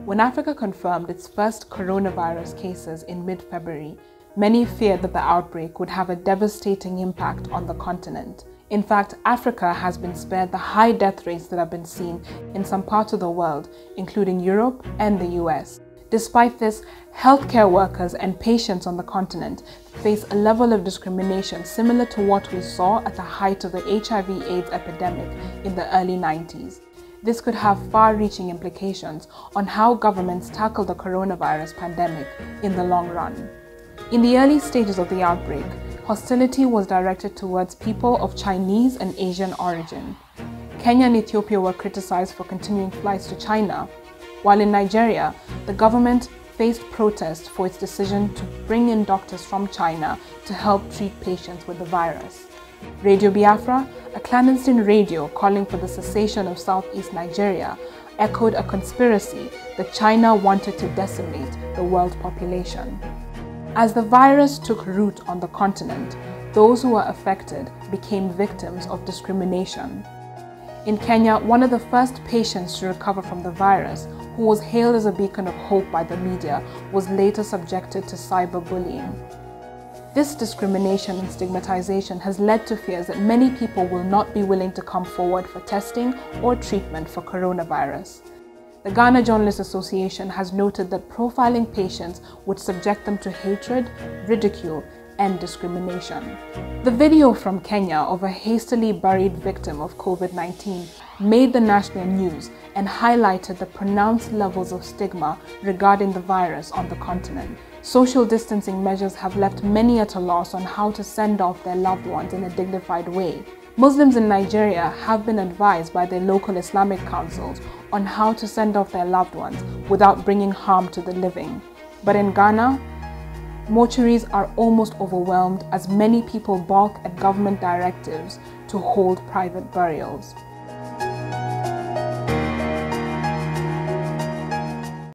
When Africa confirmed its first coronavirus cases in mid-February, many feared that the outbreak would have a devastating impact on the continent. In fact, Africa has been spared the high death rates that have been seen in some parts of the world, including Europe and the US. Despite this, healthcare workers and patients on the continent face a level of discrimination similar to what we saw at the height of the HIV/AIDS epidemic in the early 90s. This could have far-reaching implications on how governments tackle the coronavirus pandemic in the long run. In the early stages of the outbreak, hostility was directed towards people of Chinese and Asian origin. Kenya and Ethiopia were criticized for continuing flights to China, while in Nigeria, the government faced protest for its decision to bring in doctors from China to help treat patients with the virus. Radio Biafra, a clandestine radio calling for the cessation of southeast Nigeria, echoed a conspiracy that China wanted to decimate the world population. As the virus took root on the continent, those who were affected became victims of discrimination. In Kenya, one of the first patients to recover from the virus, who was hailed as a beacon of hope by the media, was later subjected to cyberbullying. This discrimination and stigmatization has led to fears that many people will not be willing to come forward for testing or treatment for coronavirus. The Ghana Journalists Association has noted that profiling patients would subject them to hatred, ridicule, and discrimination. The video from Kenya of a hastily buried victim of COVID-19 made the national news and highlighted the pronounced levels of stigma regarding the virus on the continent. Social distancing measures have left many at a loss on how to send off their loved ones in a dignified way. Muslims in Nigeria have been advised by their local Islamic councils on how to send off their loved ones without bringing harm to the living. But in Ghana, mortuaries are almost overwhelmed as many people balk at government directives to hold private burials.